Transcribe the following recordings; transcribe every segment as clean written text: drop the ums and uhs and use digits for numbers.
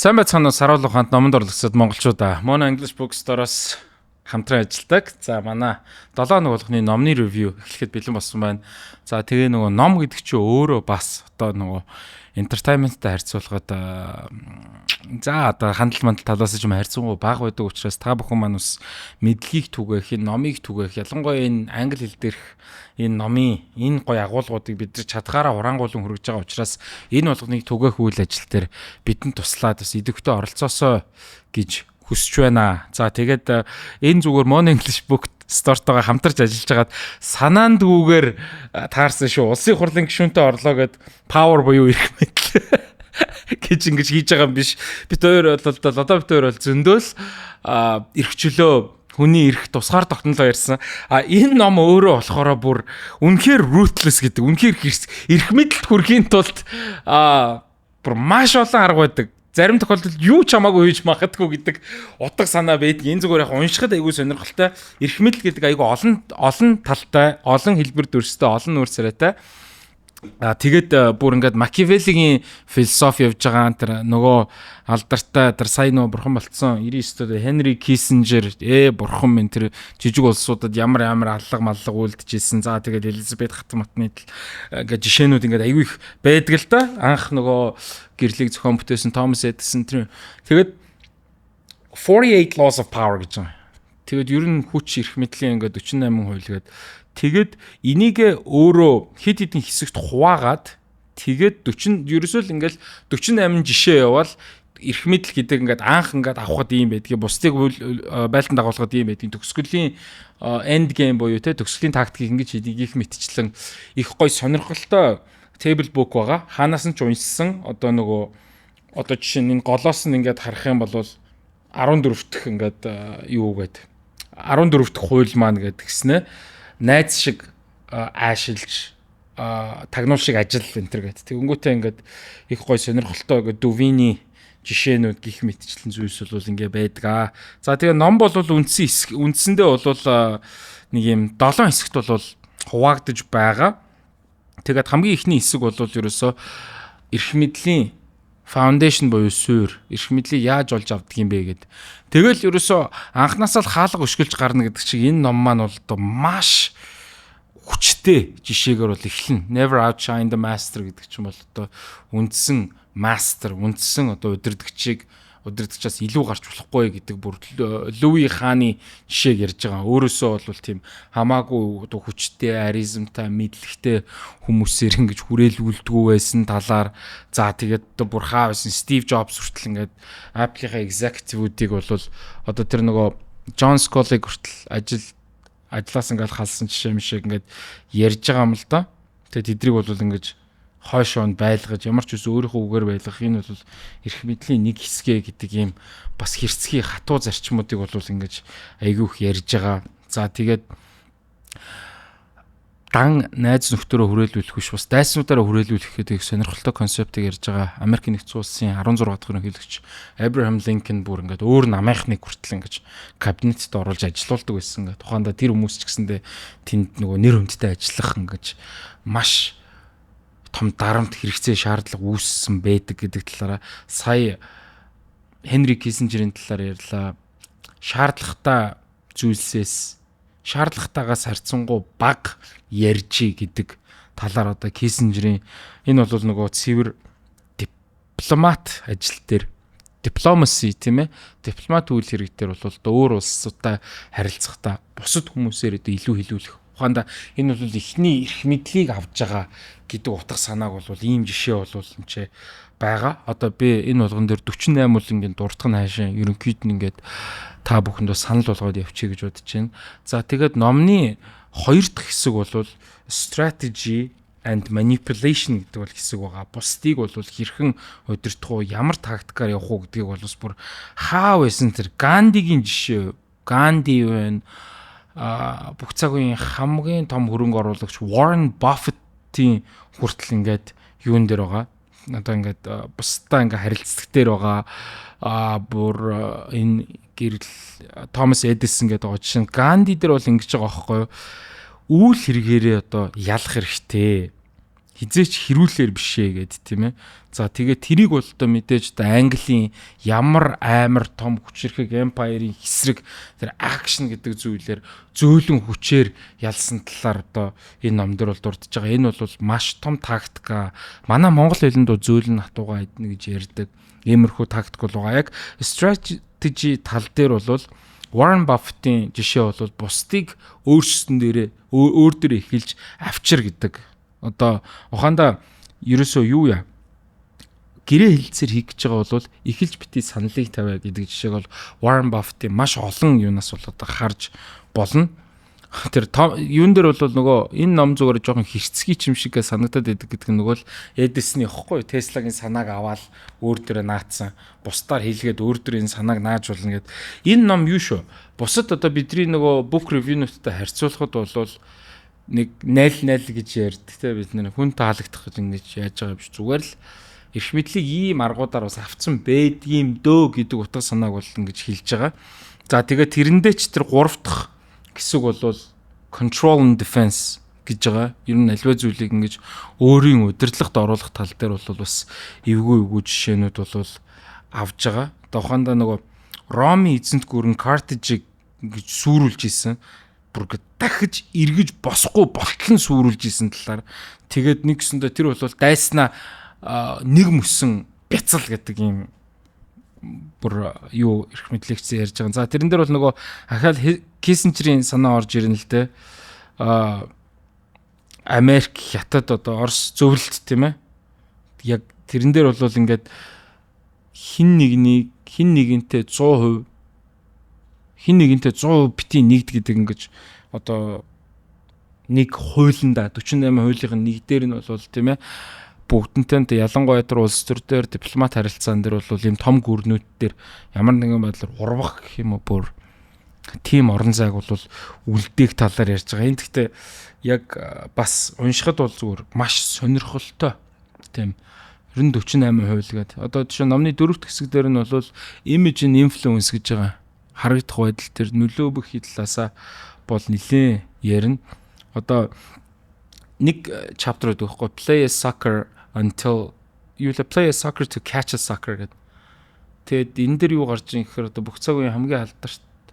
Сайн байцгаана уу Саруул ухаанд номонд орлогсод монголчуудаа. Mono English Bookstore-оос хамтран ажилладаг. За манай 7 нэг болгоны номны ревю эхлэхэд бэлэн болсон байна. За тэгээ нөгөө ном гэдэг чинь өөрөө бас одоо нөгөө entertainment-тай харьцуулахад за одоо хандлт мандал талаас нь харьцангуй бага байдаг учраас та бүхэн маань бас мэдлэгийг түгээх, энэ номыг түгээх, ялангуяа энэ англи хэл дээрх энэ номын энэ гоё агуулгуудыг бид нар чадхаараа урангуулan хүргэж байгаа учраас энэ болгоныг түгээх үйл ажил дээр бидэнд туслаад бас идэвхтэй оролцоосоо гэж хүсэж байна. За тэгээд энэ зүгээр Mono English Bookstore-тойгоо хамтарч ажиллаж байгаад санаандгүйгээр таарсан шүү. Улсын хурлын гишүүнтэй орлоо гэд power буюу ирэх мэт гэж ингэж хийж байгаа юм биш. Бид хоёр бол одоо бид хоёр бол зөндөөл эрхчлөө хүний эрх тусгаар тогтнолоо ярьсан. Энэ ном өөрөө болохоор бүр үнэхээр ruthless гэдэг. Үнэхээр эрх мэдэлд хүрэхийн тулд бүр маш олон арга байдаг. Зарим тохиолдолд юу ч хамаагүй хийж магадгүй гэдэг утга санаа байдаг. Энэ зүгээр яг уншихад айгүй сонирхолтой. Эрх мэдэл гэдэг айгүй олон талтай, олон хэлбэр дүрстэй, олон нүүр царайтай. Тэгээд бүр ингээд Макиавеллигийн философи явж байгаа тэр нөгөө алдартай тэр сайн нөгөө бурхан болцсон 99-д Хенри Киссинжер бурхан минь тэр жижиг улсуудад ямар аллаг маллаг үлдчихсэн. За тэгээд Элизабет хатматны ингээд жишээнүүд ингээд айгүй их байдаг л да. Анх нөгөө гэрлийг зохион бүтээсэн Томас Эдисон тэр тэгээд 48 Laws of Power гэж байна. Тэгээд ер нь хүч эрх мэдлийн ингээд 48 хууль гээд тэгээд энийг өөрөө хэд хэдэн хэсэгт хуваагаад тэгээд 40 ерөөсөө л ингээл 48 жишээ явал эрх мэдэл гэдэг ингээд анх ингээд авахд ийм байдгийг бусдыг байлдан дагуулхад ийм байдгийг төгсгөлийн end game буюу те төгсгөлийн тактикийг ингэж хийх мэтчлэн их гой сонирхолтой table book байгаа. Хаанаас нь ч уншсан одоо нөгөө одоо жишээ нь энэ голоос нь ингээд харах юм бол 14 дахь ингээд юу гээд 14 дахь хууль маань гэдэг гиснэ найз шиг аашилж тагнуул шиг ажил энтер гэдэг. Тэгэнгүүтээ ингээд их гой сонирхолтой гэдэг Дүвиний жишээнүүд гих мэтчлэн зүйлс бол ингээ байдаг. За тэгээ ном бол үндсэндээ бол нэг юм 7 хэсэгт бол хуваагдаж байгаа. Тэгээд хамгийн ихний хэсэг бол ерөөсөө эрх мэдлийн foundation буюу суурь, эрх мэдлийг яаж олж авдаг юм бэ гэд. Тэгэл ерөөсөө анханасаа л хаалга өшгөлж гарна гэдэг шиг энэ ном маань бол одоо маш хүчтэй жишээгээр бол эхлэн never outshine the master гэдэг чинь бол одоо үндсэн master, үндсэн одоо удирдгчаас илүү гарч болохгүй гэдэг бүр Луи хааны жишээг ярьж байгаа. Өөрөөсөө бол тийм хамаагүй одоо хүчтэй, аризмтай, мэдлэгтэй хүмүүсээр ингэж хүрээлүүлдэггүй байсан талаар за тэгээд одоо бүр хаа байсан Стив Джобс хүртэл ингээд Apple-ийн executive-үүдийг бол одоо тэр нөгөө Джон Сколыг хүртэл ажлаас ингээд халсан жишээ мишээ ингээд ярьж байгаа юм л да. Тэгээд тэдрийг бол ингэж хойшоонд байлгаж ямар ч үс өөрийнхөө үгээр байлгах энэ бол эрх мэдлийн нэг хэсгэ гэдэг юм бас хэрцгий хатуу зарчмуудыг бол ингэж айгүйх ярьж байгаа. За тэгээд дан найз нөхдөөрөө хүрээлүүлэх биш бас дайснуудаараа хүрээлүүлэх гэдэг их сонирхолтой концептыг ярьж байгаа. Америк нэгдсэн улсын 16 дахь ерөнхийлөгч Abraham Lincoln бүр ингээд өөр намынхныг хүртэл ингэж кабинетд оруулж ажилуулдаг байсан. Ингээд тухайдаа тэр хүмүүс ч гэсэндээ тэнд нөгөө нэр хүндтэй ажиллах ингэж маш том дарамт хэрэгцээ шаардлага үүссэн байдаг гэдэг талаараа сая Хенри Киссинжерийн талаар ярьлаа. Шаардлагатаагаас харьцангуй бага ярьжи гэдэг талаар одоо Киссинжерийн энэ бол нөгөө цэвэр дипломат ажил дээр дипломаси тийм ээ дипломат үйл хэрэг дээр бол одоо өөр улсуудтай харилцахдаа бусад хүмүүсээр одоо илүү хэлүүлэх ухаанда энэ бол эхний эрх мэдлийг авж байгаа гэдэг утга санааг бол ийм жишээ бол энэ байгаа. Одоо би энэ болгон дээр 48 бол ингээд дуртах нь хаашаа ерөнхийд нь ингээд та бүхэнд санал болгоод явчих гэж бодож байна. За тэгээд номны 2 дахь хэсэг бол strategy and manipulation гэдэг бол хэсэг байгаа. Бусдыг бол хэрхэн удирдах уу, ямар тактикаар явах уу гэдгийг бол бас бүр хаа байсан тэр Гандигийн жишээ. Ганди байна. Бүх цаг үеийн хамгийн том хөрөнгө оруулагч Warren Buffett-ийн хүртэл ингээд юун дээр байгаа. Одоо ингээд бусдаа ингээд харилцдаг дээр байгаа. Бүр энэ гэрэл Томас Эдисон гэдэг байгаа. Жишээ нь Ганди дээр бол ингэж байгаа байхгүй юу? Үйл хэрэгээрээ одоо ялах хэрэгтэй. хизээч хэрүүлэр бишээ гэд тийм ээ. За тэгээд тэрийг бол одоо мэдээж одоо Английн ямар амар том хүчирхэг empire-ийн эсрэг тэр акшн гэдэг зүйлээр зөөлөн хүчээр ялсан талаар одоо энэ ном дээр бол дурдж байгаа. Энэ бол маш том тактика. Манай монгол хэлэнд зөөлөн хатуугаа идэх гэж ярьдаг. Иймэрхүү тактик бол байгаа. Яг strategy тал дээр бол Warren Buffett-ийн жишээ бол бусдыг өөрсдөн дээрээ өөр дээрээ эхэлж авчир гэдэг. Одоо ухаандаа ерөөсөө юу яа? Гэрээ хэлцээр хийх гэж байгаа бол эхэлж битгий саналыг тавиа гэдэг жишээг бол Warren Buffett-ийн маш олон юунаас бол одоо харж болно. Тэр юун дээр бол нөгөө энэ ном зүгээр жоохон хэрцгий юм шигээ санагдаад байдаг гэдэг нь нөгөө л Эдисний ихгүй Tesla-гийн санааг аваад өөр дээрээ наацсан. Бусдаар хэлгээд өөр дээрээ энэ санааг нааж болно гэд. Энэ ном юу шүү? Бусад одоо бидний нөгөө book review-нуудтай харьцуулахад бол нэг найл гэж ярьдаг те бид нэр хүн таалагдах гэж ингэж яаж байгаа юм биш зүгээр л эрх мэдлийг ийм аргуудаар бас авцсан байдгийм дөө гэдэг утга санааг бол ингэж хэлж байгаа. За тэгээд тэрэндээ ч тэр 3 дахь хэсэг бол control and defense гэж байгаа. Ер нь альва зүйлийг ингэж өөрийн удирдлагт оруулах тал дээр бол бас эвгүй жишээнүүд бол авж байгаа. Тухайдаа нөгөө Роми эзэнт гүрэн Carthage гэж сүрүүлж исэн. Бүр дахиж эргэж босхгүй болтол нь сүрүүлж исэн талаар. Тэгээд нэгсэндээ тэр бол дайснаа нэг мөсөн бяцал гэдэг юм бүр юу эрх мэдлэгч ярьж байгаа. За тэрэн дээр бол нөгөө ахаал Киссинджерийн санаа орж ирнэ л дээ. Америк, Хятад одоо Орос зөвлөлт тийм ээ. Яг тэрэн дээр бол ингээд хин нэгнтэй 100% хин нэгнтэй 100% битий нэгд гэдэг ингэж одоо нэг хуулиндаа 48 хуулийн нэг дээр нь бол тийм ээ бүгдэнтэй ялангуяа тэр улс төр дээр дипломат харилцаан дээр бол ийм том гүрнүүд дээр ямар нэгэн байдлаар урвах гэх юм уу бүр тийм орон зайг бол үлдээх талаар ярьж байгаа. Энэ гэхдээ яг бас уншихад бол зүгээр маш сонирхолтой тийм 48% гэдэг. Одоо жишээ номны 4-р хэсэг дээр нь бол image and influence гэж байгаа. Харагдах байдал төр нөлөө бүхий талаасаа бол нэлээд ярина. Одоо нэг chapter гэдэг байхгүй play a soccer until you play a soccer to catch a soccer гэдэг. Тэгэд энэ дэр юу гарч ийн гэхээр одоо бүх цаг үеийн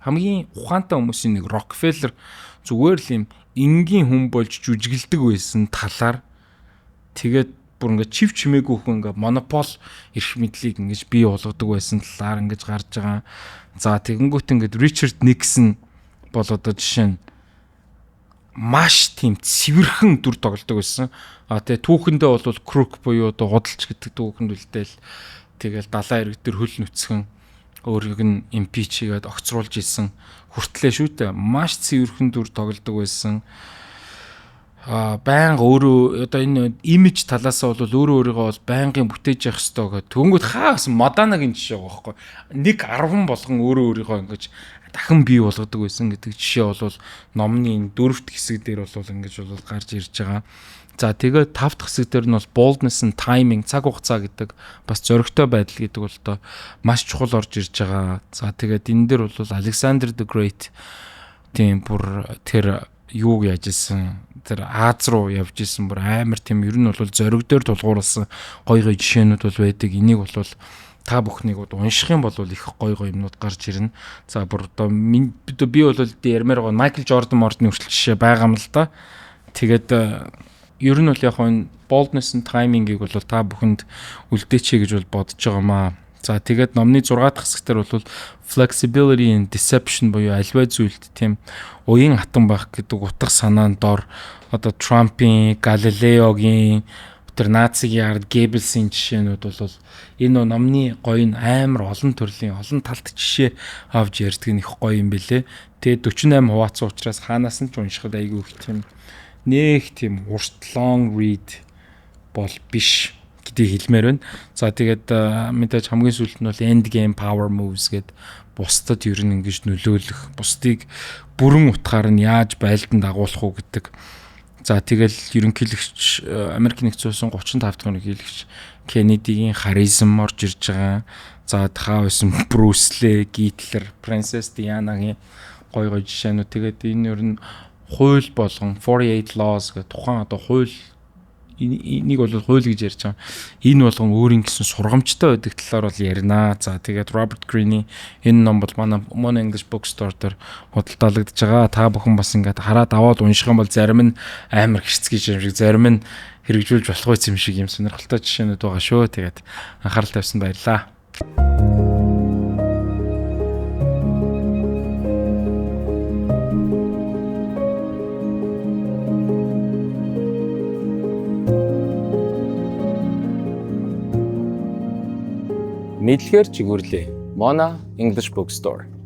хамгийн ухаантай хүмүүсийн нэг Rockefeller зүгээр л юм энгийн хүн болж жүжиглдэг байсан талаар тэгээд бүр ингээд чив чимээгүй хүн ингээд монопол эрх мэдлийг ингэж бий болгодог байсан талаар ингэж гарч байгаа. За тэгэнгүүт ингээд Richard Nixon бол одоо жишээ нь маш тийм цэвэрхэн дүр тоглодог байсан. Тэгээ түүхэндээ бол crook буюу одоо худалч гэдэг түүхэнд үлдээл тэгэл далайн ирэг дээр хөл нүцгэн өөрийг нь импич хийгээд огцруулж исэн хүртлээ шүү дээ. Маш цэвэрхэн дүр тоглодог байсан. Байнга өөрөө одоо энэ имиж талаас нь бол өөрийгөө бол байнгын бүтээж явах хэрэгтэй гэх. Төнгөд хаагас Маданагийн жишээ байгаа байхгүй. Нэг 10 болгон өөрийгөө ингэж дахин бий болгодог байсан гэдэг жишээ бол номны 4-р хэсэг дээр бол ингэж бол гарч ирж байгаа. За тэгээд 5 дахь хэсэг дээр нь бол boldness and timing цаг хугацаа гэдэг бас зоригтой байдал гэдэг бол одоо маш чухал орж ирж байгаа. За тэгээд энэ дээр бол Alexander the Great тийм бүр тэр юуг яаж исэн тэр Аз руу явж исэн бүр амар тийм ер нь бол зориг дээр тулгуурласан гой жишээнүүд бол байдаг. Энийг бол та бүхнийг унших юм бол их гой юмнууд гарч ирнэ. За бүр одоо би бол ярмаар гоо Майкл Жордан мордны хүртэл жишээ байгаа юм л да. Тэгээд ер нь бол яг энэ boldness and timing-ийг бол та бүхэнд үлдээчээ гэж бол бодож байгаамаа. За тэгээд номны 6 дахь хэсгээр бол flexibility and deception буюу альва зүйлд тийм уян хатан байх гэдэг утга санаанд дор одоо Трампын, Галилеогийн тэр нацигийн ард Геббельсийн жишээнүүд бол энэ номны гоё нь амар олон төрлийн олон талт жишээ авч ярьдаг нь их гоё юм бэлээ. Тэгээд 48 хуваацсан учраас хаанаас нь ч уншихад айгүй их тийм нэг тийм урт long read бол биш гэдгийг хэлмээр байна. За тэгээд мэдээж хамгийн сүүлд нь бол end game power moves гэд бусдад ер нь ингэж нөлөөлөх, бусдыг бүрэн утгаар нь яаж байлдан дагуулах уу гэдэг. За тэгэл ерөнхийлөгч Америк нэгдсэн улсын 35 дахь ерөнхийлөгч Кеннедигийн харизм орж ирж байгаа. За тахаа байсан Брюс Ли, Гитлер, Princess Diana-гийн гой жишээнүүд. Тэгээд энэ ер нь хууль болгон 48 laws гэх тухайн одоо хууль энийг бол хууль гэж ярьж байгаа. Энэ болгон өөрийн гэсэн сургамжтай байдаг талаар бол ярина. За тэгээд Robert Greene-ийн энэ ном бол манай Mon English Bookstore дээр худалдаалагдж байгаа. Та бүхэн бас ингээд хараад аваад унших юм бол зарим нь амар хэрцгий юм шиг, зарим нь хэрэгжүүлж болохгүй юм шиг юм сонирхолтой жишээнүүд байгаа шүү. Тэгээд анхаарал тавьсан баярлалаа. Мэдлэгээр чигүүрлээ. Mona English Bookstore.